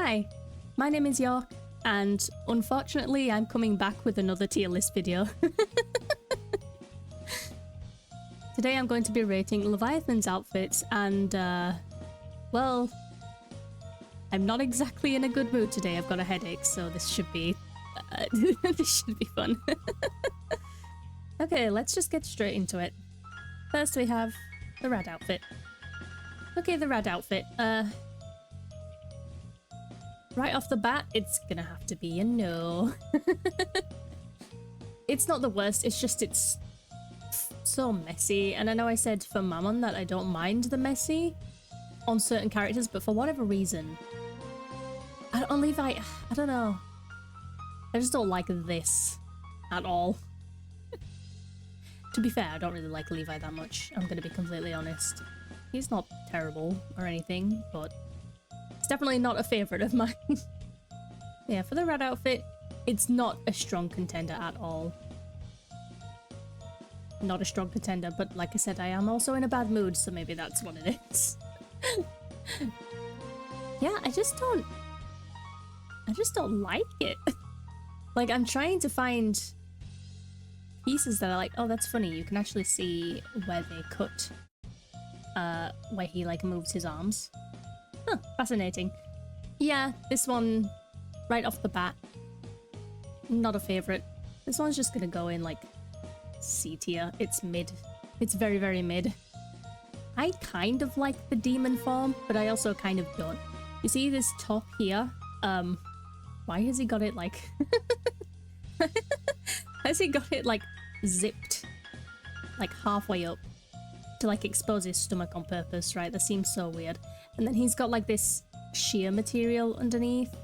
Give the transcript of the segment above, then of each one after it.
Hi, my name is York, and unfortunately I'm coming back with another tier list video. Today I'm going to be rating Leviathan's outfits, and well, I'm not exactly in a good mood today. I've got a headache, so this should be this should be fun. Okay, let's just get straight into it. First we have the rat outfit. Okay, the rat outfit. Right off the bat, it's gonna have to be a no. It's not the worst, it's just it's so messy. And I know I said for Mammon that I don't mind the messy on certain characters, but for whatever reason, on Levi, I don't know. I just don't like this at all. To be fair, I don't really like Levi that much, I'm gonna be completely honest. He's not terrible or anything, but it's definitely not a favourite of mine. Yeah, for the red outfit, it's not a strong contender at all. Not a strong contender, but like I said, I am also in a bad mood, so maybe that's what it is. Yeah, I just don't like it. Like, I'm trying to find pieces that are like, oh, that's funny, you can actually see where they cut, where he like moves his arms. Huh, fascinating. Yeah, this one, right off the bat, not a favourite. This one's just gonna go in like C tier. It's mid. It's very, very mid. I kind of like the demon form, but I also kind of don't. You see this top here? Why has he got it like... has he got it like zipped like halfway up to like expose his stomach on purpose, right? That seems so weird. And then he's got like this sheer material underneath.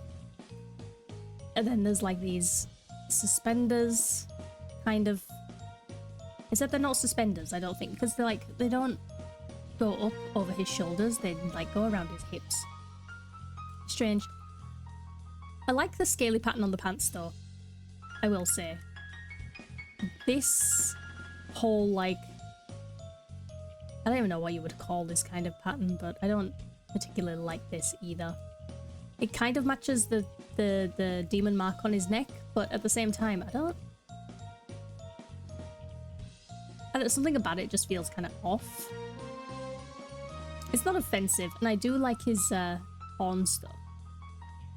And then there's like these suspenders, kind of. Except they're not suspenders, I don't think, because they're like, they don't go up over his shoulders, they like go around his hips. Strange. I like the scaly pattern on the pants though, I will say. This whole like, I don't even know what you would call this kind of pattern, but I don't particularly like this either. It kind of matches the demon mark on his neck, but at the same time, I don't, something about it just feels kind of off. It's not offensive, and I do like his horn stuff.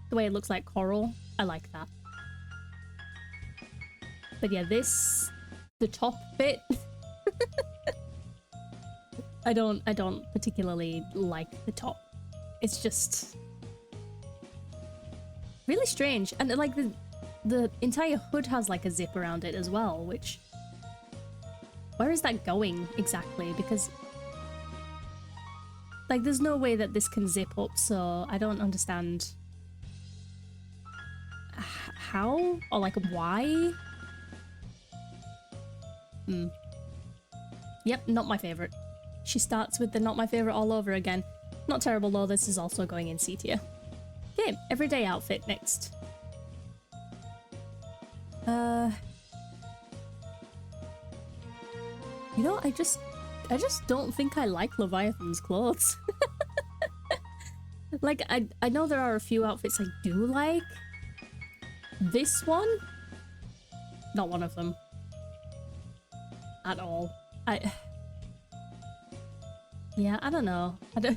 The way it looks like coral, I like that. But yeah, this, the top bit, I don't particularly like the top. It's just really strange, and like the entire hood has like a zip around it as well, which, where is that going exactly? Because like there's no way that this can zip up, so I don't understand how or like why. Yep, not my favorite. She starts with the not my favorite all over again. Not terrible though, this is also going in C tier. Okay, everyday outfit next. You know, I just don't think I like Leviathan's clothes. Like, I know there are a few outfits I do like. This one? Not one of them. At all. Yeah, I don't know. I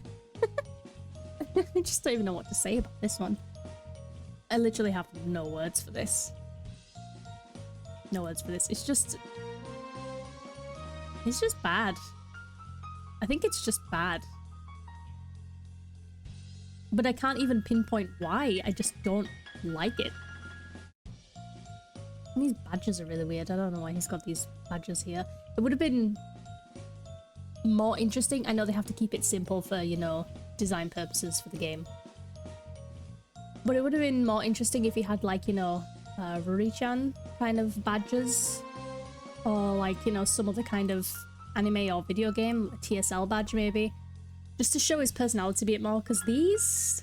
just don't even know what to say about this one. I literally have no words for this. No words for this. It's just bad. I think it's just bad. But I can't even pinpoint why. I just don't like it. And these badges are really weird. I don't know why he's got these badges here. It would have been more interesting. I know they have to keep it simple for, you know, design purposes for the game. But it would have been more interesting if he had like, you know, Ruri-chan kind of badges. Or like, you know, some other kind of anime or video game, a TSL badge maybe. Just to show his personality a bit more, because these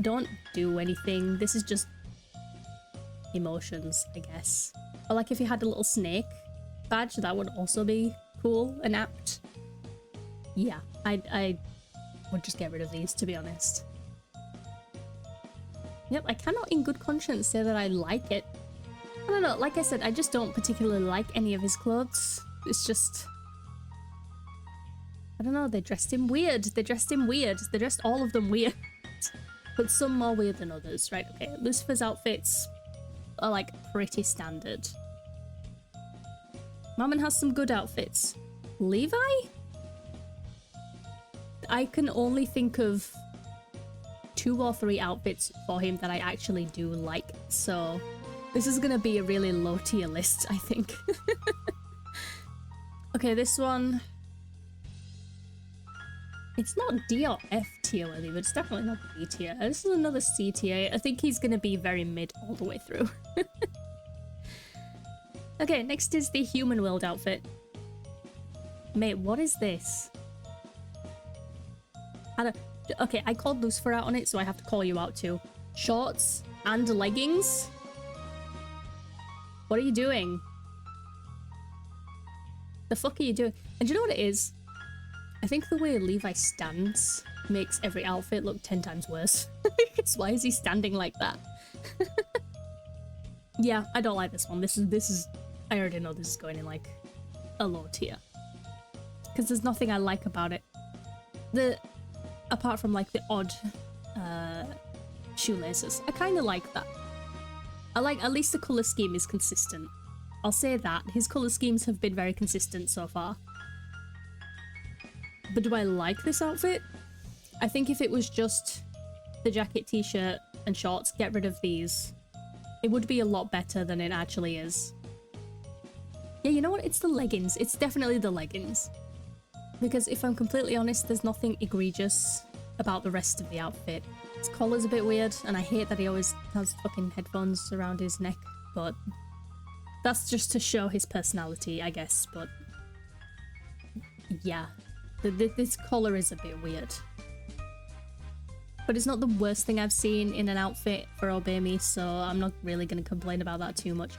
don't do anything. This is just emotions, I guess. Or like if you had a little snake badge, that would also be cool and apt. Yeah, I would just get rid of these, to be honest. Yep, I cannot in good conscience say that I like it. I don't know, like I said, I just don't particularly like any of his clothes. It's just... I don't know, they dressed him weird. They dressed him weird. They dressed all of them weird. But some more weird than others. Right, okay. Lucifer's outfits are like pretty standard. Mammon has some good outfits. Levi? I can only think of 2 or 3 outfits for him that I actually do like. So this is gonna be a really low tier list, I think. Okay, this one... It's not D or F tier worthy, but it's definitely not B tier. This is another C tier. I think he's gonna be very mid all the way through. Okay, next is the human world outfit. Mate, what is this? Okay, I called Lucifer out on it, so I have to call you out too. Shorts and leggings? What are you doing? The fuck are you doing? And do you know what it is? I think the way Levi stands makes every outfit look 10 times worse. Because why is he standing like that? Yeah, I don't like this one. This is I already know this is going in like a low tier. Because there's nothing I like about it. Apart from like the odd shoelaces. I kind of like that. I like, at least the colour scheme is consistent. I'll say that. His colour schemes have been very consistent so far. But do I like this outfit? I think if it was just the jacket, t-shirt, and shorts, get rid of these, it would be a lot better than it actually is. Yeah, you know what? It's the leggings. It's definitely the leggings. Because if I'm completely honest, there's nothing egregious about the rest of the outfit. His collar's a bit weird, and I hate that he always has fucking headphones around his neck, but that's just to show his personality, I guess, but yeah. This collar is a bit weird. But it's not the worst thing I've seen in an outfit for Otome, so I'm not really going to complain about that too much.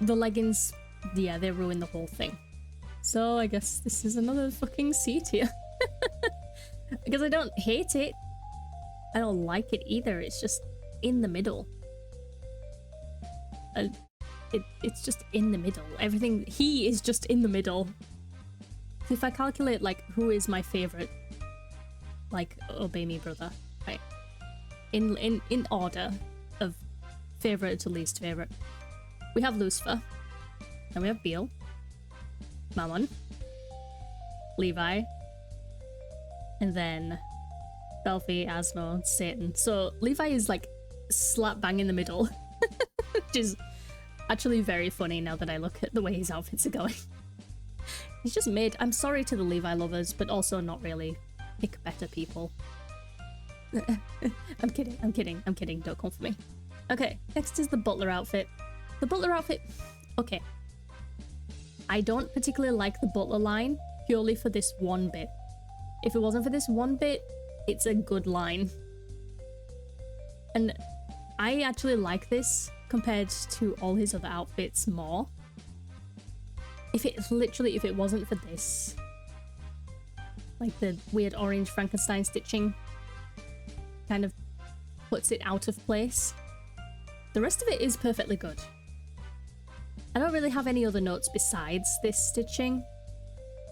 The leggings, yeah, they ruin the whole thing. So I guess this is another fucking C tier. Because I don't hate it. I don't like it either. It's just in the middle. It's just in the middle. Everything, he is just in the middle. If I calculate like who is my favorite, like Otome brother, right? In order of favorite to least favorite, we have Lucifer, then we have Beale, Mammon, Levi, and then Belfi, Asmo, Satan. So Levi is like slap bang in the middle, which is actually very funny now that I look at the way his outfits are going. He's just made... I'm sorry to the Levi lovers, but also not really. Pick better people. I'm kidding, don't come for me. Okay, next is the butler outfit. The butler outfit... Okay. I don't particularly like the butler line, purely for this one bit. If it wasn't for this one bit, it's a good line. And I actually like this compared to all his other outfits more. If it wasn't for this, like the weird orange Frankenstein stitching kind of puts it out of place. The rest of it is perfectly good. I don't really have any other notes besides this stitching.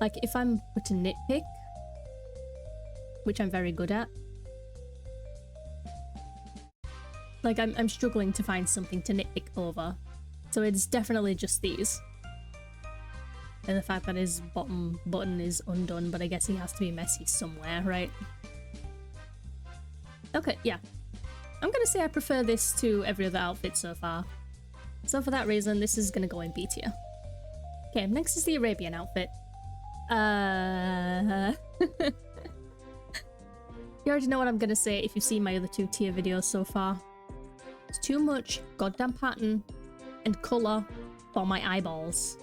Like if I'm to nitpick, which I'm very good at, like I'm struggling to find something to nitpick over. So it's definitely just these. And the fact that his bottom button is undone, but I guess he has to be messy somewhere, right? Okay, yeah. I'm gonna say I prefer this to every other outfit so far. So for that reason, this is gonna go in B tier. Okay, next is the Arabian outfit. You already know what I'm gonna say if you've seen my other 2 tier videos so far. It's too much goddamn pattern and colour for my eyeballs.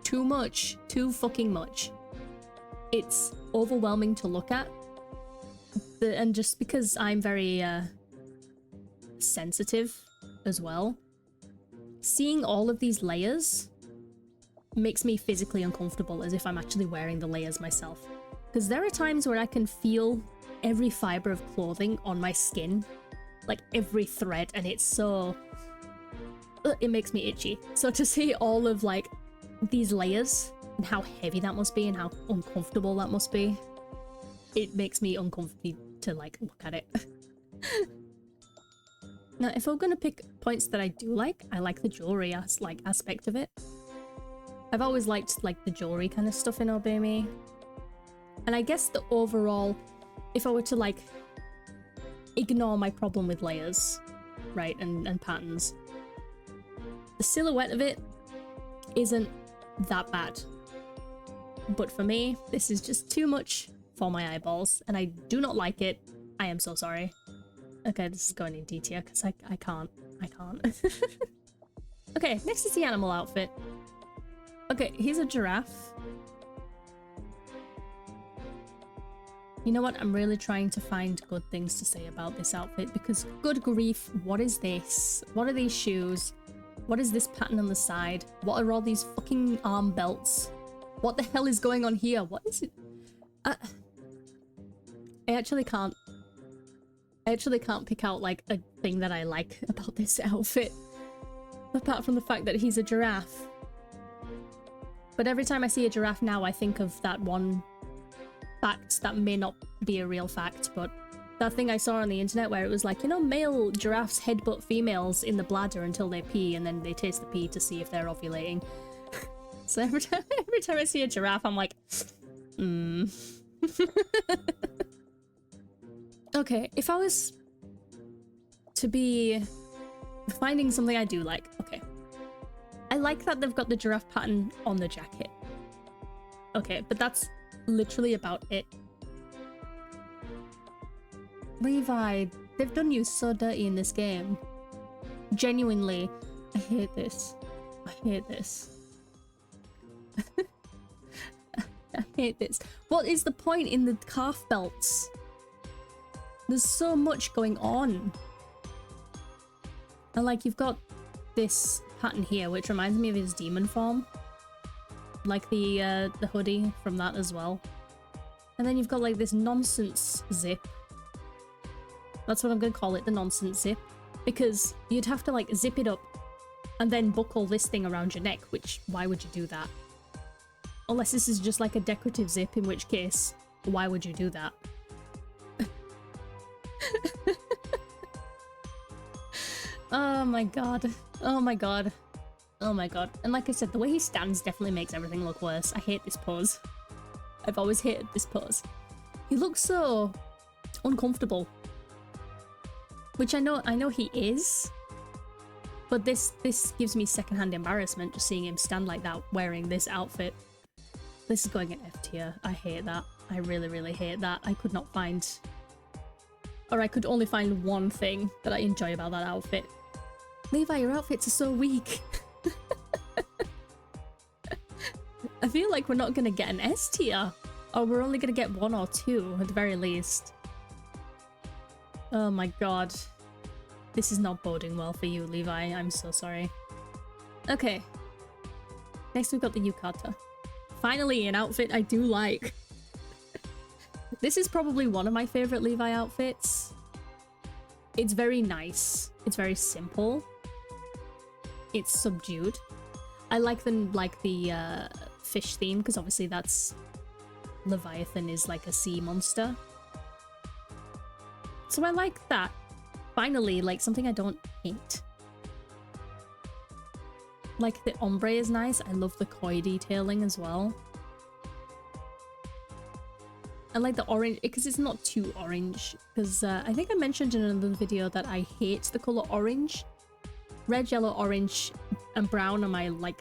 Too much. Too fucking much. It's overwhelming to look at. And just because I'm very sensitive as well, seeing all of these layers makes me physically uncomfortable, as if I'm actually wearing the layers myself. Because there are times where I can feel every fibre of clothing on my skin like every thread, and it's so it makes me itchy. So to see all of like these layers and how heavy that must be and how uncomfortable that must be, it makes me uncomfortable to like look at it. Now, if I'm gonna pick points that I do like, I like the jewelry aspect of it. I've always liked like the jewelry kind of stuff in Otome. And I guess the overall, if I were to like ignore my problem with layers, right, and patterns, the silhouette of it isn't that bad. But for me, this is just too much for my eyeballs, and I do not like it. I am so sorry. Okay, this is going in D tier because I can't. Okay, next is the animal outfit. Okay, he's a giraffe. You know what? I'm really trying to find good things to say about this outfit because good grief, what is this? What are these shoes? What is this pattern on the side? What are all these fucking arm belts? What the hell is going on here? What is it? I actually can't pick out like a thing that I like about this outfit. Apart from the fact that he's a giraffe. But every time I see a giraffe now, I think of that one fact that may not be a real fact, but that thing I saw on the internet where it was like, you know, male giraffes headbutt females in the bladder until they pee, and then they taste the pee to see if they're ovulating. So every time I see a giraffe, I'm like, Okay, if I was to be finding something I do like, okay. I like that they've got the giraffe pattern on the jacket. Okay, but that's literally about it. Levi, they've done you so dirty in this game. Genuinely, I hate this. I hate this. I hate this. What is the point in the calf belts? There's so much going on. And like, you've got this pattern here, which reminds me of his demon form. Like the hoodie from that as well. And then you've got like this nonsense zip. That's what I'm gonna call it, the nonsense zip. Because you'd have to like zip it up and then buckle this thing around your neck, which, why would you do that? Unless this is just like a decorative zip, in which case, why would you do that? Oh my god. Oh my god. Oh my god. And like I said, the way he stands definitely makes everything look worse. I hate this pose. I've always hated this pose. He looks so uncomfortable. Which I know he is. But this gives me secondhand embarrassment just seeing him stand like that wearing this outfit. This is going in F tier. I hate that. I really, really hate that. I could not find... Or I could only find one thing that I enjoy about that outfit. Levi, your outfits are so weak. I feel like we're not gonna get an S tier. Or we're only gonna get 1 or 2 at the very least. Oh my god. This is not boding well for you, Levi. I'm so sorry. Okay. Next we've got the yukata. Finally, an outfit I do like. This is probably one of my favorite Levi outfits. It's very nice. It's very simple. It's subdued. I like the fish theme because obviously that's Leviathan is like a sea monster. So I like that. Finally, like something I don't hate. Like the ombre is nice. I love the koi detailing as well. I like the orange because it's not too orange. Because I think I mentioned in another video that I hate the color orange. Red, yellow, orange, and brown are my like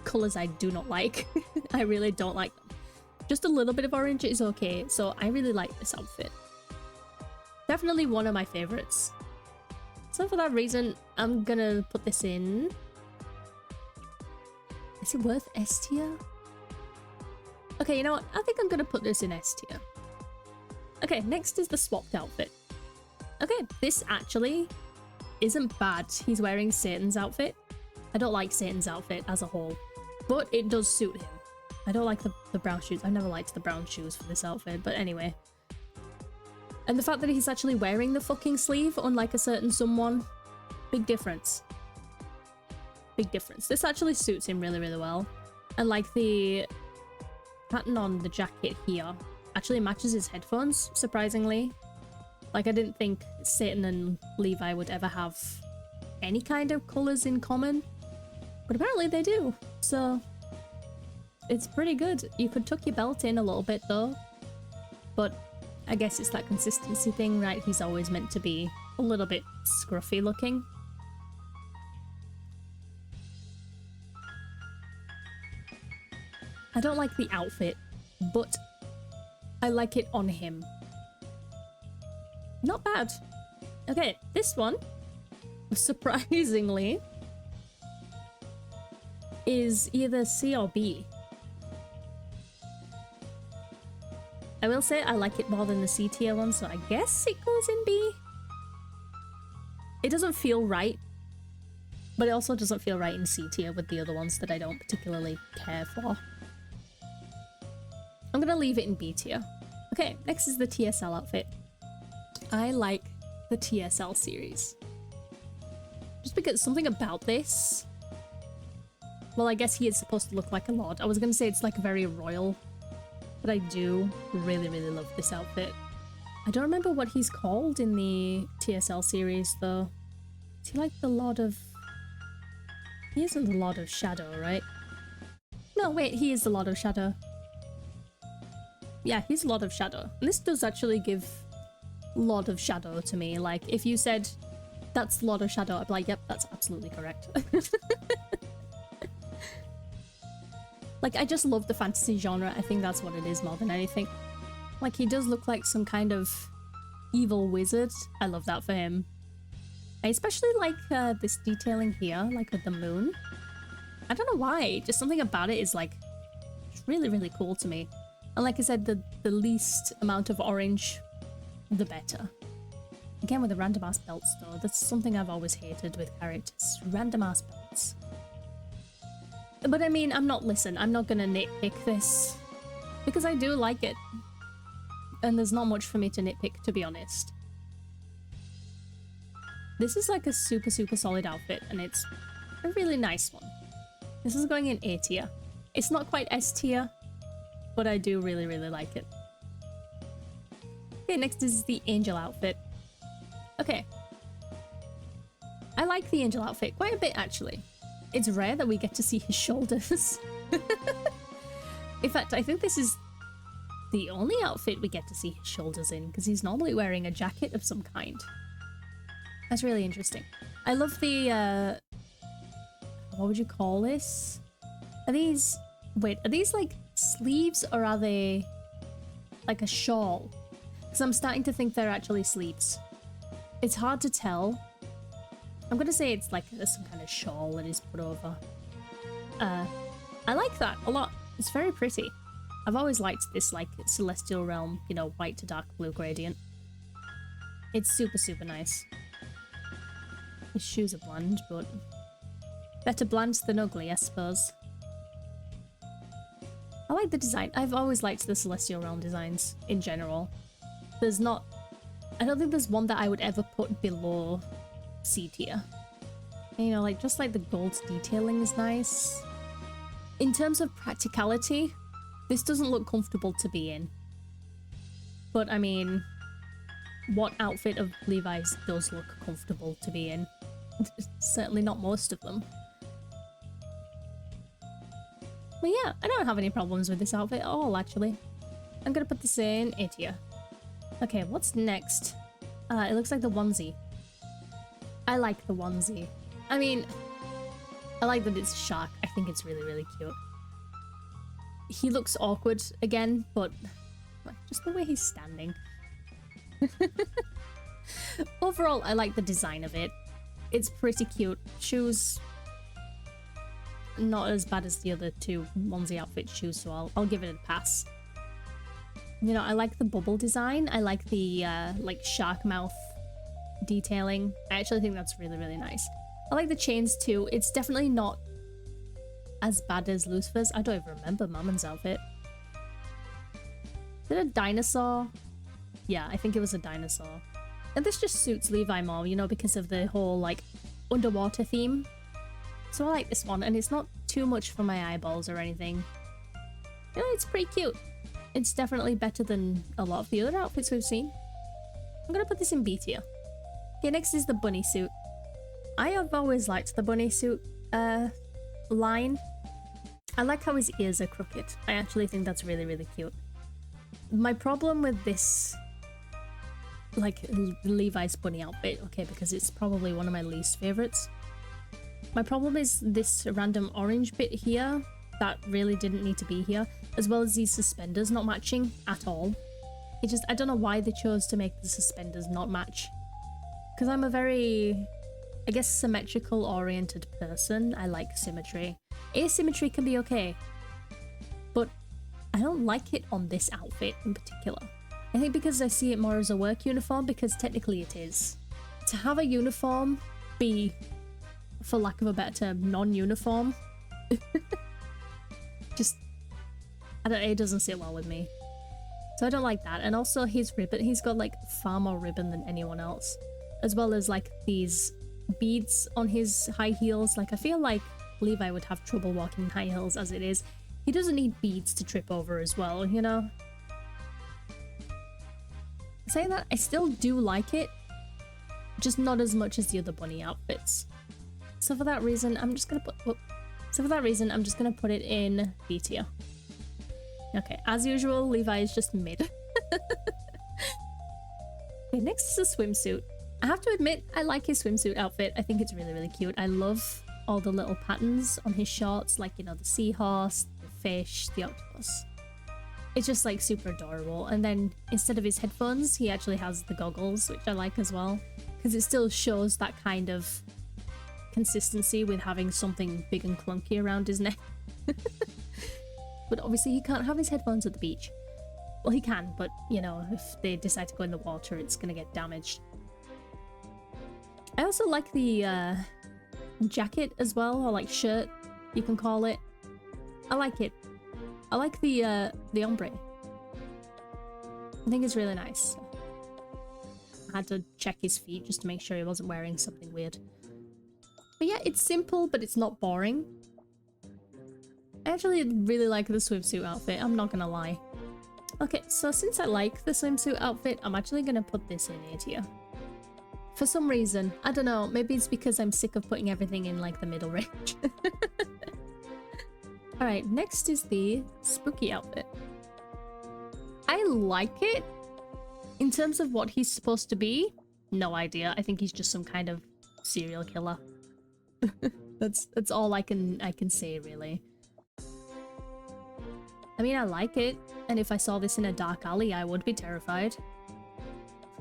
colors I do not like. I really don't like them. Just a little bit of orange is okay. So I really like this outfit. Definitely one of my favorites. So for that reason, I'm gonna put this in. Is it worth S tier? Okay, you know what? I think I'm gonna put this in S tier. Okay, next is the swapped outfit. Okay, this actually isn't bad. He's wearing Satan's outfit. I don't like Satan's outfit as a whole, but it does suit him. I don't like the brown shoes. I never liked the brown shoes for this outfit, but anyway. And the fact that he's actually wearing the fucking sleeve, unlike a certain someone, big difference. Big difference. This actually suits him really, really well. And like the pattern on the jacket here actually matches his headphones, surprisingly. Like I didn't think Satan and Levi would ever have any kind of colours in common, but apparently they do. So it's pretty good. You could tuck your belt in a little bit though, but I guess it's that consistency thing, right? He's always meant to be a little bit scruffy looking. I don't like the outfit, but I like it on him. Not bad. Okay, this one, surprisingly, is either C or B. I will say I like it more than the C tier one, so I guess it goes in B. It doesn't feel right, but it also doesn't feel right in C tier with the other ones that I don't particularly care for. I'm gonna leave it in B tier. Okay, next is the TSL outfit. I like the TSL series. Just because something about this... Well, I guess he is supposed to look like a lord. I was gonna say it's like very royal, but I do really, really love this outfit. I don't remember what he's called in the TSL series, though. Is he like the Lord of... He isn't the Lord of Shadow, right? No, wait, he is the Lord of Shadow. Yeah, he's Lord of Shadow. And this does actually give Lord of Shadow to me. Like, if you said, that's Lord of Shadow, I'd be like, yep, that's absolutely correct. Like, I just love the fantasy genre. I think that's what it is more than anything. Like, he does look like some kind of evil wizard. I love that for him. I especially like this detailing here, like with the moon. I don't know why, just something about it is like really, really cool to me. And like I said, the least amount of orange, the better. Again, with the random ass belts though, that's something I've always hated with characters. Random ass belts. But I mean, I'm not gonna nitpick this. Because I do like it. And there's not much for me to nitpick, to be honest. This is like a super, super solid outfit, and it's a really nice one. This is going in A tier. It's not quite S tier, but I do really, really like it. Okay, next is the angel outfit. Okay. I like the angel outfit quite a bit, actually. It's rare that we get to see his shoulders. In fact, I think this is the only outfit we get to see his shoulders in, because he's normally wearing a jacket of some kind. That's really interesting. I love the, what would you call this? Are these, wait, are these like sleeves or are they like a shawl? Because I'm starting to think they're actually sleeves. It's hard to tell. I'm gonna say it's like some kind of shawl that is put over. I like that a lot. It's very pretty. I've always liked this like celestial realm, you know, white to dark blue gradient. It's super, super nice. His shoes are bland, but better bland than ugly, I suppose. I like the design. I've always liked the Celestial Realm designs in general. There's not... I don't think there's one that I would ever put below C tier. You know, like, just like the gold detailing is nice. In terms of practicality, this doesn't look comfortable to be in. But, I mean, what outfit of Levi's does look comfortable to be in? Certainly not most of them. But yeah, I don't have any problems with this outfit at all, actually. I'm gonna put this in A tier. Okay, what's next? It looks like the onesie. I like the onesie. I mean, I like that it's a shark. I think it's really, really cute. He looks awkward again, but just the way he's standing. Overall, I like the design of it. It's pretty cute. Shoes, not as bad as the other two onesie outfit shoes, so I'll give it a pass. You know, I like the bubble design. I like the like shark mouth detailing. I actually think that's really, really nice. I like the chains too. It's definitely not as bad as Lucifer's. I don't even remember Mammon's outfit. Is it a dinosaur? Yeah, I think it was a dinosaur. And this just suits Levi more, you know, because of the whole, like, underwater theme. So I like this one, and it's not too much for my eyeballs or anything. You know, it's pretty cute. It's definitely better than a lot of the other outfits we've seen. I'm gonna put this in B tier. Okay, next is the bunny suit. I have always liked the bunny suit line. I like how his ears are crooked. I actually think that's really, really cute. My problem with this, like, Levi's bunny outfit, okay, because it's probably one of my least favorites. My problem is this random orange bit here that really didn't need to be here, as well as these suspenders not matching at all. It just, I don't know why they chose to make the suspenders not match. Because I'm a very, I guess, symmetrical oriented person. I like symmetry. Asymmetry can be okay, but I don't like it on this outfit in particular. I think because I see it more as a work uniform, because technically it is. To have a uniform be, for lack of a better term, non-uniform, just, I don't, it doesn't sit well with me. So I don't like that. And also his ribbon, he's got like far more ribbon than anyone else. As well as like these beads on his high heels. Like I feel like Levi would have trouble walking in high heels as it is. He doesn't need beads to trip over as well, you know? Saying that, I still do like it. Just not as much as the other bunny outfits. So for that reason, I'm just gonna put it in B tier. Okay, as usual, Levi is just mid. Okay, next is a swimsuit. I have to admit, I like his swimsuit outfit. I think it's really, really cute. I love all the little patterns on his shorts, like, you know, the seahorse, the fish, the octopus. It's just like super adorable. And then instead of his headphones, he actually has the goggles, which I like as well, because it still shows that kind of consistency with having something big and clunky around his neck. But obviously he can't have his headphones at the beach. Well, he can, but, you know, if they decide to go in the water, it's gonna get damaged. I also like the jacket as well, or like shirt, you can call it. I like it. I like the ombre. I think it's really nice. I had to check his feet just to make sure he wasn't wearing something weird. But yeah, it's simple, but it's not boring. I actually really like the swimsuit outfit, I'm not gonna lie. Okay, so since I like the swimsuit outfit, I'm actually gonna put this in A tier. For some reason, I don't know, maybe it's because I'm sick of putting everything in like the middle range. Alright, next is the spooky outfit. I like it. In terms of what he's supposed to be, no idea. I think he's just some kind of serial killer. That's all I can say, really. I mean, I like it, and if I saw this in a dark alley, I would be terrified.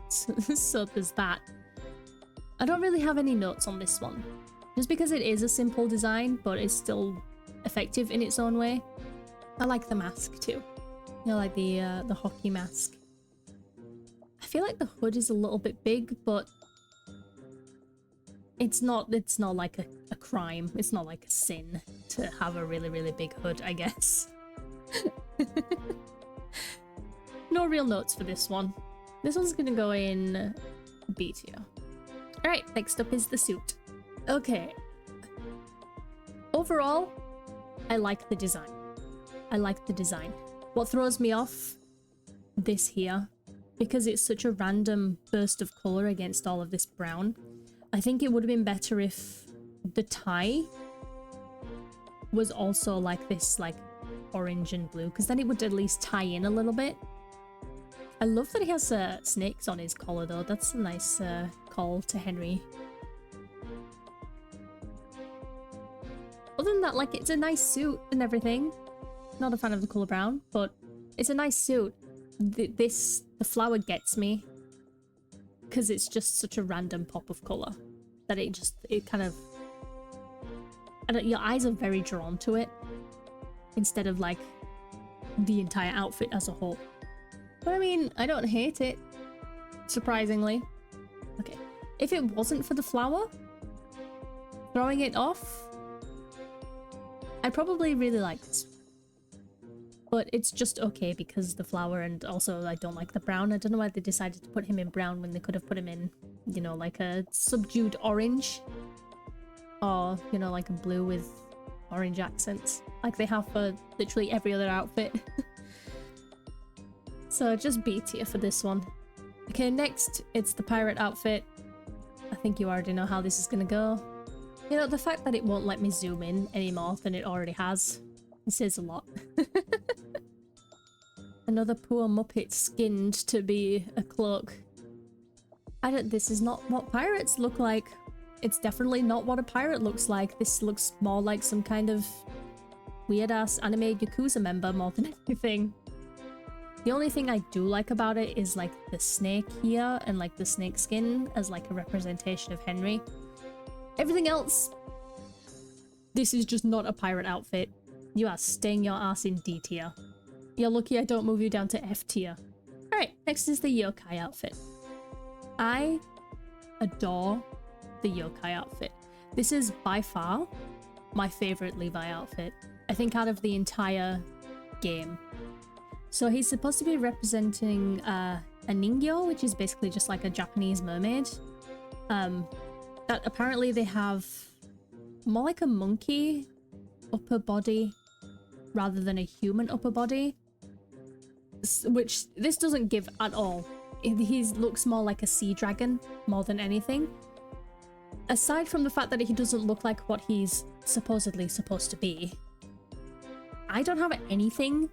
So there's that. I don't really have any notes on this one, just because it is a simple design, but it's still effective in its own way. I like the mask too. You know, like the hockey mask. I feel like the hood is a little bit big, but it's not like a crime. It's not like a sin to have a really, really big hood, I guess. No real notes for this one. This one's gonna go in B tier. Alright, next up is the suit. Okay. Overall, I like the design. I like the design. What throws me off, this here, because it's such a random burst of colour against all of this brown. I think it would have been better if the tie was also like this, like, orange and blue, because then it would at least tie in a little bit. I love that he has snakes on his collar though. That's a nice call to Henry. Other than that, like, it's a nice suit and everything. Not a fan of the colour brown, but it's a nice suit. The flower gets me because it's just such a random pop of colour that it kind of, I don't, your eyes are very drawn to it instead of like the entire outfit as a whole. But I mean, I don't hate it, surprisingly. Okay, if it wasn't for the flower throwing it off, I'd probably really like this. but it's just okay because the flower, and also I don't like the brown. I don't know why they decided to put him in brown when they could have put him in, you know, like a subdued orange. Or, you know, like a blue with orange accents, like they have for literally every other outfit. So just B tier for this one. Okay, next it's the pirate outfit. I think you already know how this is gonna go. You know, the fact that it won't let me zoom in any more than it already has, it says a lot. Another poor Muppet skinned to be a cloak. This is not what pirates look like. It's definitely not what a pirate looks like. This looks more like some kind of weird-ass anime Yakuza member more than anything. The only thing I do like about it is like the snake here and like the snake skin as like a representation of Henry. Everything else, this is just not a pirate outfit. You are staying your ass in D tier. You're lucky I don't move you down to F tier. Alright, next is the yokai outfit. I adore the yokai outfit. This is by far my favorite Levi outfit, I think, out of the entire game. So he's supposed to be representing a ningyo, which is basically just like a Japanese mermaid. That apparently they have more like a monkey upper body rather than a human upper body, which this doesn't give at all. He looks more like a sea dragon more than anything. Aside from the fact that he doesn't look like what he's supposedly supposed to be, I don't have anything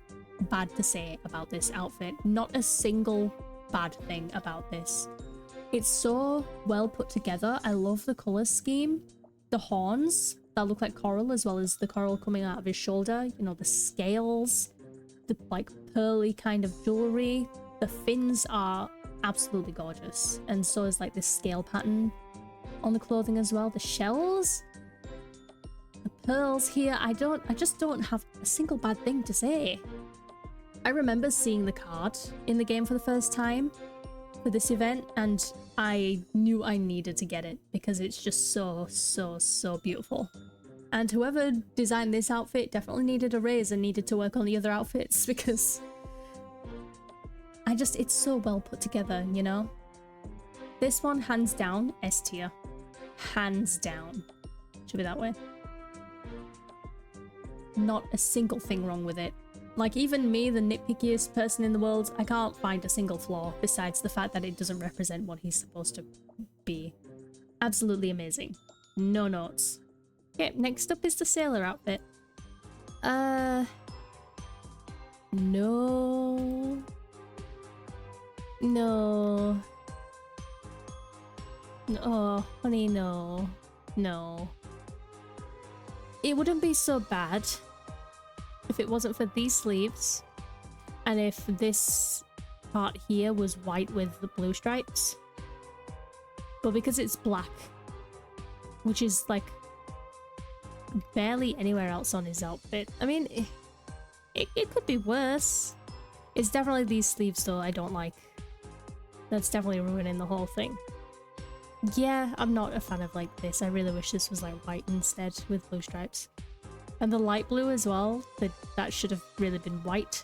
bad to say about this outfit. Not a single bad thing about this. It's so well put together. I love the color scheme. The horns that look like coral, as well as the coral coming out of his shoulder. You know, the scales, the like pearly kind of jewelry. The fins are absolutely gorgeous. And so is like this scale pattern on the clothing as well. The shells, the pearls here. I just don't have a single bad thing to say. I remember seeing the card in the game for the first time for this event, and I knew I needed to get it because it's just so, so, so beautiful. And whoever designed this outfit definitely needed a raise and needed to work on the other outfits because it's so well put together, you know? This one, hands down, S tier. Hands down. Should be that way. Not a single thing wrong with it. Like, even me, the nitpickiest person in the world, I can't find a single flaw besides the fact that it doesn't represent what he's supposed to be. Absolutely amazing. No notes. Okay, next up is the sailor outfit. No. No. Oh, honey, no. No. It wouldn't be so bad if it wasn't for these sleeves, and if this part here was white with the blue stripes. But because it's black, which is like barely anywhere else on his outfit, I mean, it could be worse. It's definitely these sleeves though I don't like. That's definitely ruining the whole thing. Yeah, I'm not a fan of like this. I really wish this was like white instead with blue stripes. And the light blue as well, that should have really been white.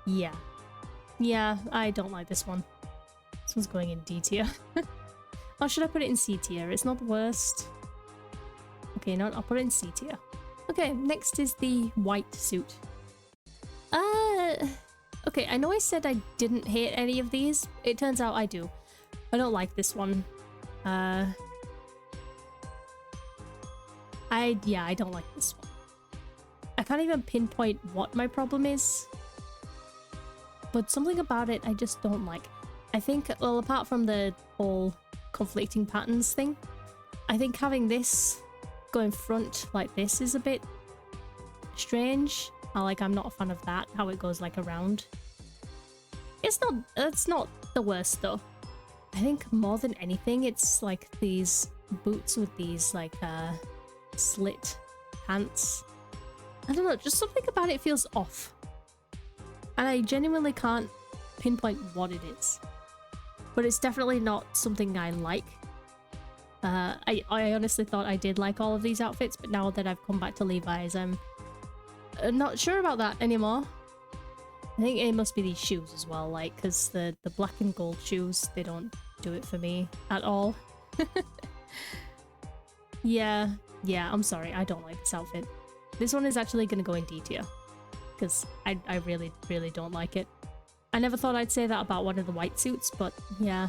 Yeah. Yeah, I don't like this one. This one's going in D tier. Or should I put it in C tier? It's not the worst. Okay, no, I'll put it in C tier. Okay, next is the white suit. Okay, I know I said I didn't hate any of these. It turns out I do. I don't like this one. I don't like this one. I can't even pinpoint what my problem is, but something about it I just don't like. I think, well, apart from the whole conflicting patterns thing, I think having this going front like this is a bit strange. I'm not a fan of that, how it goes like around. It's not the worst though. I think more than anything, it's like these boots with these like slit pants. I don't know, just something about it feels off. And I genuinely can't pinpoint what it is. But it's definitely not something I like. I honestly thought I did like all of these outfits, but now that I've come back to Levi's, I'm not sure about that anymore. I think it must be these shoes as well, like, because the black and gold shoes, they don't do it for me at all. Yeah, I'm sorry, I don't like this outfit. This one is actually going to go in D tier, because I really, really don't like it. I never thought I'd say that about one of the white suits, but yeah.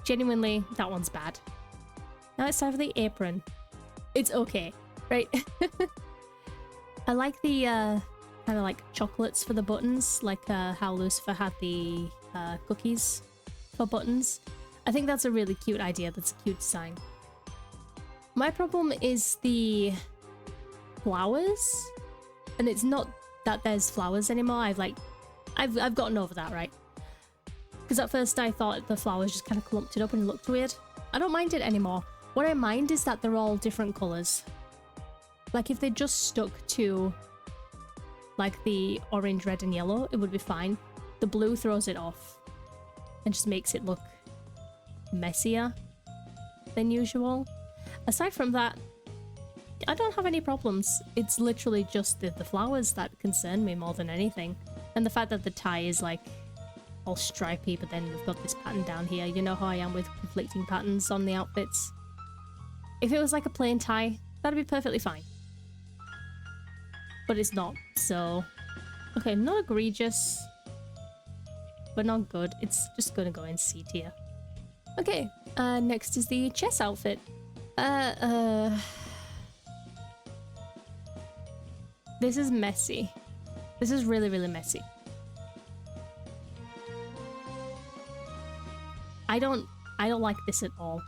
Genuinely, that one's bad. Now it's time for the apron. It's okay, right? I like the kind of like chocolates for the buttons, like how Lucifer had the cookies for buttons. I think that's a really cute idea. That's a cute design. My problem is the flowers, and it's not that there's flowers anymore. I've gotten over that, right? Because at first I thought the flowers just kind of clumped it up and looked weird. I don't mind it anymore. What I mind is that they're all different colours. Like if they just stuck to like the orange, red and yellow, it would be fine. The blue throws it off and just makes it look messier than usual. Aside from that, I don't have any problems. It's literally just the flowers that concern me more than anything. And the fact that the tie is like all stripy, but then we've got this pattern down here. You know how I am with conflicting patterns on the outfits. If it was like a plain tie, that'd be perfectly fine. But it's not, so... Okay, not egregious, but not good. It's just gonna go in C tier. Okay, next is the chess outfit. This is messy. This is really, really messy. I don't like this at all.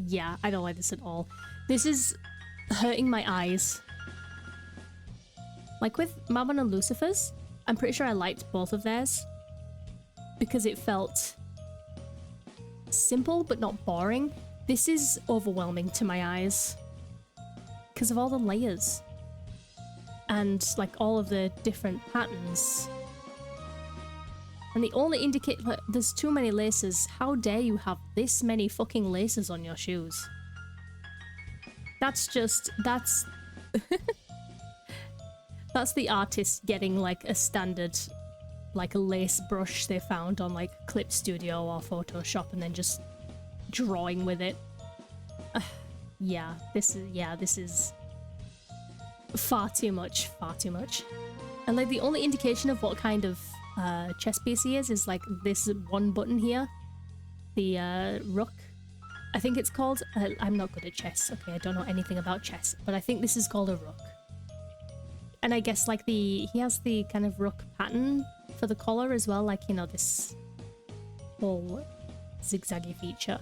Yeah, I don't like this at all. This is hurting my eyes. Like with Mammon and Lucifer's, I'm pretty sure I liked both of theirs because it felt simple but not boring. This is overwhelming to my eyes because of all the layers and like all of the different patterns. And the only indicate there's too many laces. How dare you have this many fucking laces on your shoes? That's just, that's that's the artist getting like a standard like a lace brush they found on like Clip Studio or Photoshop and then just drawing with it. Yeah, this is far too much, And like the only indication of what kind of chess piece he is like this one button here, the rook. I think it's called, I'm not good at chess, okay, I don't know anything about chess, but I think this is called a rook. And I guess like he has the kind of rook pattern for the collar as well, like, you know, this whole zigzaggy feature.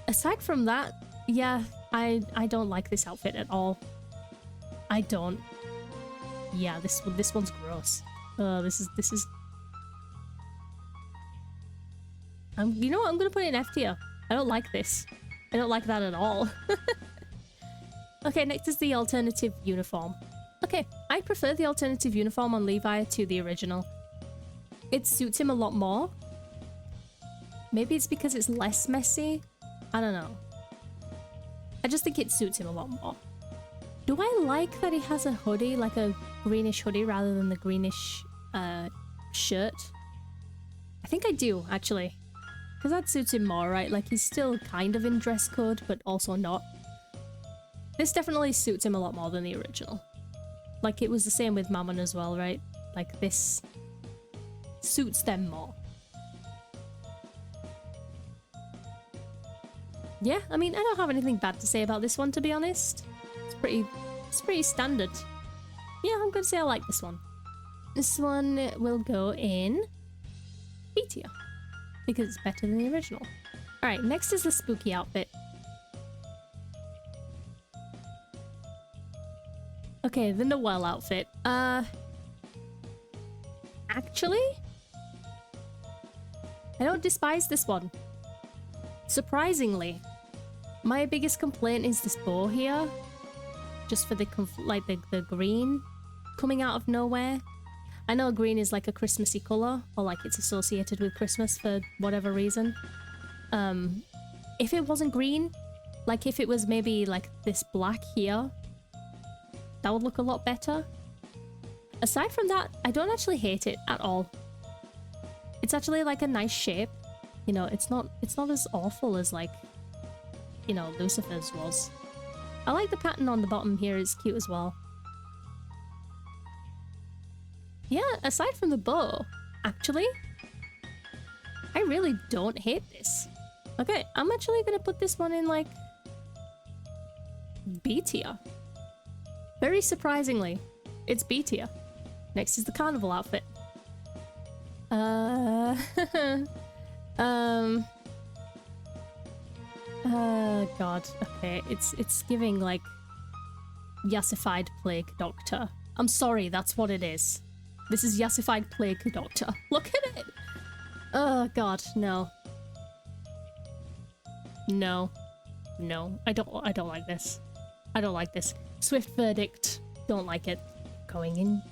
Aside from that, yeah, I don't like this outfit at all. I don't. Yeah, this one's gross. This is. You know what? I'm gonna put it in F tier. I don't like this. I don't like that at all. Okay, next is the alternative uniform. Okay, I prefer the alternative uniform on Levi to the original. It suits him a lot more. Maybe it's because it's less messy. I don't know. I just think it suits him a lot more. Do I like that he has a hoodie, like a greenish hoodie rather than the greenish shirt? I think I do, actually. Because that suits him more, right? Like, he's still kind of in dress code, but also not. This definitely suits him a lot more than the original. Like, it was the same with Mammon as well, right? Like, this suits them more. Yeah, I mean, I don't have anything bad to say about this one, to be honest. It's pretty standard. Yeah, I'm gonna say I like this one. This one will go in B tier, because it's better than the original. Alright, next is the spooky outfit. Okay, the Noelle outfit. Actually, I don't despise this one. Surprisingly. My biggest complaint is this bow here. Just for the green coming out of nowhere. I know green is like a Christmassy colour, or like it's associated with Christmas for whatever reason. If it wasn't green, like if it was maybe like this black here, that would look a lot better. aside from that, I don't actually hate it at all. It's actually like a nice shape. You know, it's not as awful as like, you know, Lucifer's was. I like the pattern on the bottom here, it's cute as well. Yeah, aside from the bow, actually, I really don't hate this. Okay, I'm actually gonna put this one in like B tier. Very surprisingly, it's B tier. Next is the carnival outfit. God, okay, it's giving like yassified plague doctor. I'm sorry, that's what it is. This is yassified plague doctor. Look at it. Oh God, no. No. No, I don't like this. I don't like this. Swift verdict. Don't like it. Going in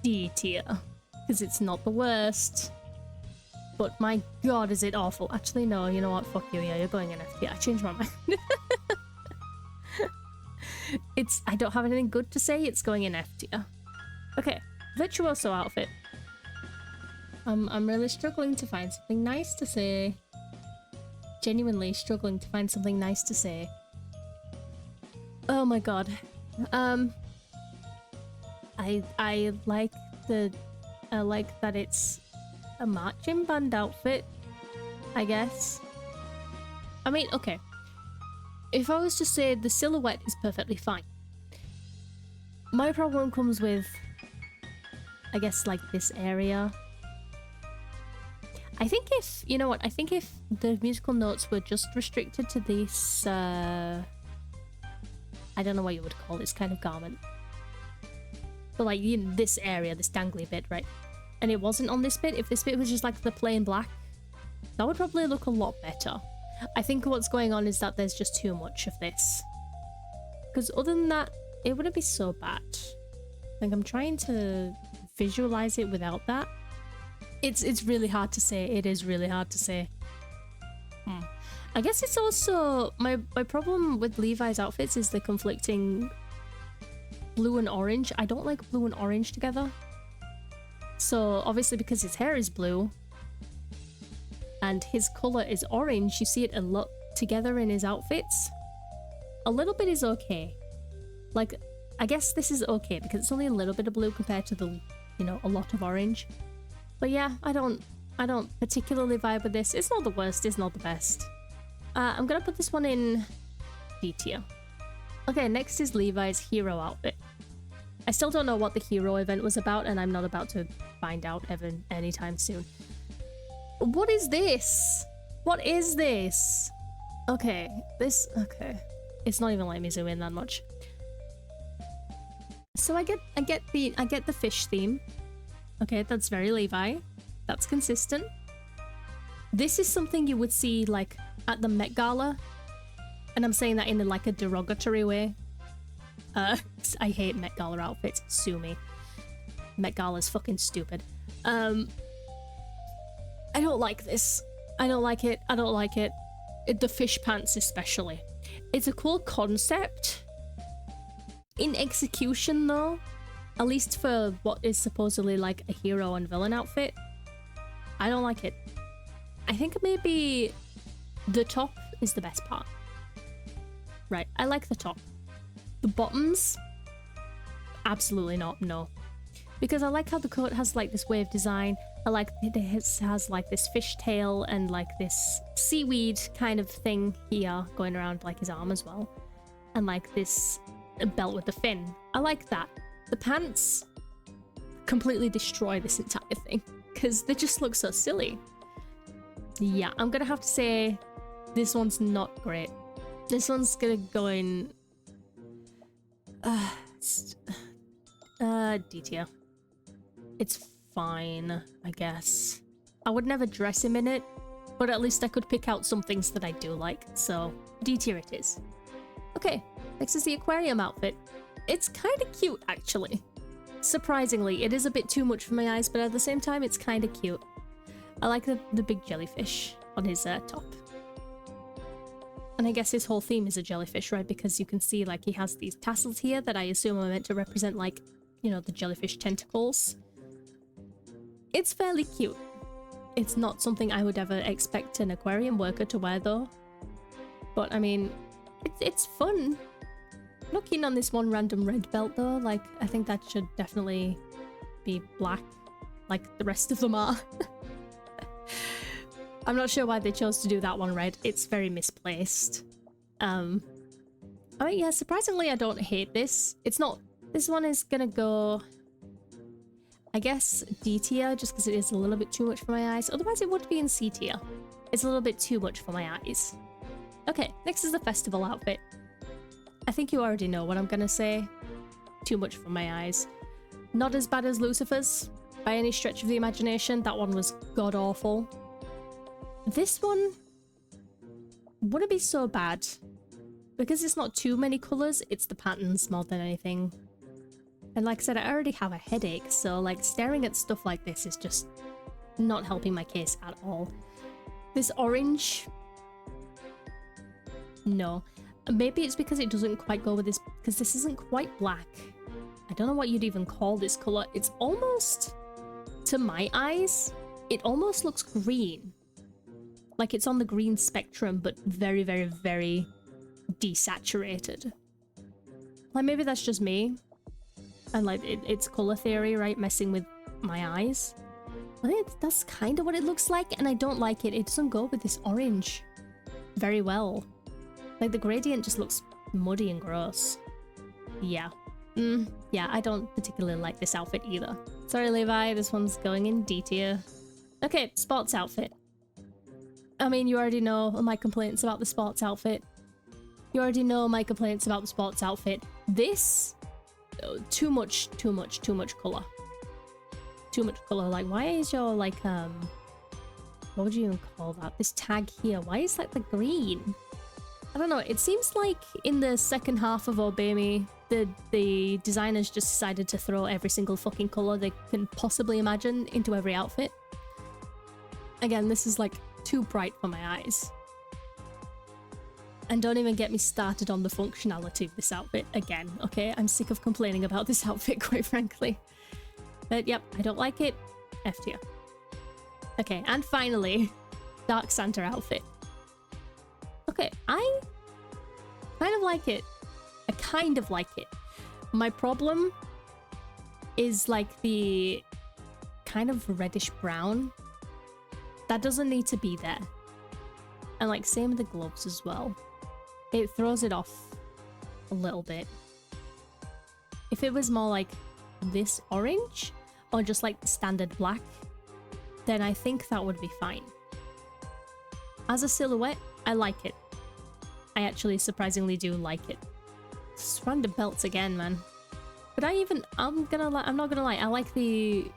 D tier. Because it's not the worst. But my God, is it awful. Actually, no, you know what? Fuck you, yeah, you're going in F tier. I changed my mind. I don't have anything good to say, it's going in F tier. Okay, Virtuoso outfit. I'm really struggling to find something nice to say. Genuinely struggling to find something nice to say. Oh my God. I like that it's a marching band outfit, I guess. I mean, okay. If I was to say the silhouette is perfectly fine. My problem comes with, I guess, like this area. I think if, you know what, I think if the musical notes were just restricted to this, I don't know what you would call this kind of garment. But like in this area, this dangly bit, right? And it wasn't on this bit, if this bit was just like the plain black, that would probably look a lot better. I think what's going on is that there's just too much of this. Because other than that, it wouldn't be so bad. Like I'm trying to visualize it without that. It's really hard to say. It is really hard to say. I guess it's also my problem with Levi's outfits is the conflicting blue and orange. I don't like blue and orange together. So obviously because his hair is blue and his color is orange, you see it a lot together in his outfits. A little bit is okay. Like, I guess this is okay because it's only a little bit of blue compared to the, you know, a lot of orange. But yeah, I don't particularly vibe with this. It's not the worst, it's not the best. I'm gonna put this one in B tier. Okay, next is Levi's hero outfit. I still don't know what the hero event was about, and I'm not about to find out ever anytime soon. What is this? What is this? Okay, okay. It's not even letting me zoom in that much. So I get the fish theme. Okay, that's very Levi. That's consistent. This is something you would see like at the Met Gala. And I'm saying that in like a derogatory way. I hate Met Gala outfits. Sue me. Met Gala's fucking stupid. I don't like this. I don't like it. I don't like it. The fish pants especially. It's a cool concept. In execution though, at least for what is supposedly like a hero and villain outfit, I don't like it. I think maybe the top is the best part. Right, I like the top. The bottoms, absolutely not, no. Because I like how the coat has like this wave design. I like it has like this fishtail and like this seaweed kind of thing here going around like his arm as well. And like this belt with the fin. I like that. The pants completely destroy this entire thing because they just look so silly. Yeah, I'm gonna have to say this one's not great. This one's gonna go in D tier. It's fine, I guess. I would never dress him in it, but at least I could pick out some things that I do like, so D tier it is. Okay, next is the aquarium outfit. It's kind of cute, actually. Surprisingly, it is a bit too much for my eyes, but at the same time, it's kind of cute. I like the big jellyfish on his top. And I guess his whole theme is a jellyfish, right? Because you can see, like, he has these tassels here that I assume are meant to represent, like, you know, the jellyfish tentacles. It's fairly cute. It's not something I would ever expect an aquarium worker to wear though. But I mean, it's fun. Not keen on this one random red belt though, like I think that should definitely be black, like the rest of them are. I'm not sure why they chose to do that one red, it's very misplaced. I mean, yeah, surprisingly I don't hate this. It's not, this one is gonna go, I guess, D tier, just because it is a little bit too much for my eyes. Otherwise it would be in C tier. It's a little bit too much for my eyes. Okay, next is the festival outfit. I think you already know what I'm gonna say. Too much for my eyes. Not as bad as Lucifer's, by any stretch of the imagination. That one was god-awful. This one wouldn't be so bad. Because it's not too many colours, it's the patterns more than anything. And like I said, I already have a headache, so like staring at stuff like this is just not helping my case at all. This orange... no. Maybe it's because it doesn't quite go with this, because this isn't quite black. I don't know what you'd even call this colour. It's almost, to my eyes, it almost looks green. Like it's on the green spectrum, but very, very, very desaturated. Like maybe that's just me. And like it's colour theory, right? Messing with my eyes. I think that's kind of what it looks like, and I don't like it. It doesn't go with this orange very well. Like the gradient just looks muddy and gross. Yeah. Yeah, I don't particularly like this outfit either. Sorry, Levi, this one's going in D tier. Okay, sports outfit. I mean, you already know my complaints about the sports outfit. You already know my complaints about the sports outfit. This, too much colour. Too much colour. Like, why is your, like, what would you even call that? This tag here, why is that the green? I don't know, it seems like in the second half of Otome, the designers just decided to throw every single fucking colour they can possibly imagine into every outfit. Again, this is like too bright for my eyes. And don't even get me started on the functionality of this outfit again, okay? I'm sick of complaining about this outfit, quite frankly. But yep, I don't like it. F tier. Okay, and finally, Dark Santa outfit. Okay, I kind of like it. I kind of like it. My problem is like the kind of reddish brown. That doesn't need to be there. And like same with the gloves as well. It throws it off a little bit. If it was more like this orange or just like the standard black, then I think that would be fine. As a silhouette, I like it. I actually surprisingly do like it. Just random belts again, man. But I'm not gonna lie, I like the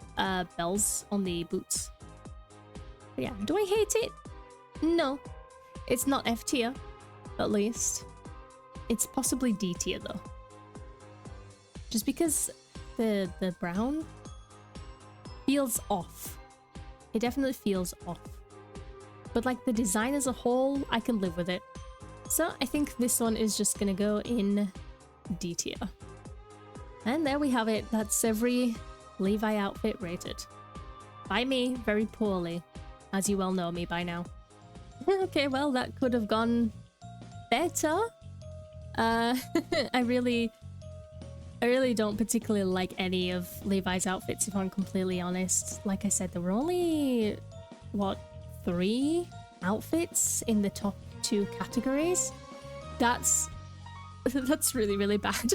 bells on the boots. But yeah, do I hate it? No. It's not F tier, at least. It's possibly D tier though. Just because the brown feels off. It definitely feels off. But like the design as a whole, I can live with it. So I think this one is just gonna go in D tier. And there we have it. That's every Levi outfit rated. By me, very poorly. As you well know me by now. Okay, well, that could have gone better. I really don't particularly like any of Levi's outfits, if I'm completely honest. Like I said, there were only, what, 3 outfits in the top 2 categories? That's really, really bad.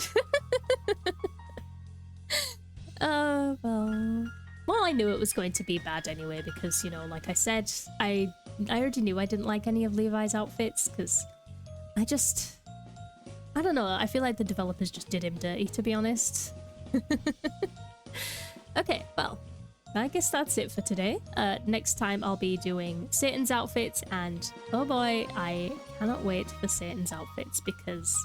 Well, I knew it was going to be bad anyway, because, you know, like I said, I already knew I didn't like any of Levi's outfits, because I don't know, I feel like the developers just did him dirty, to be honest. Okay, well, I guess that's it for today. Next time I'll be doing Satan's outfits, and oh boy, I cannot wait for Satan's outfits, because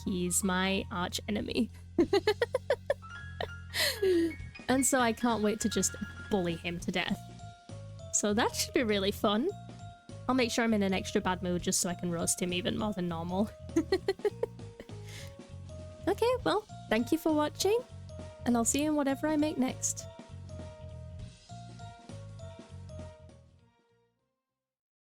he's my arch enemy. And so I can't wait to just bully him to death. So that should be really fun. I'll make sure I'm in an extra bad mood just so I can roast him even more than normal. Okay, well, thank you for watching. and I'll see you in whatever I make next.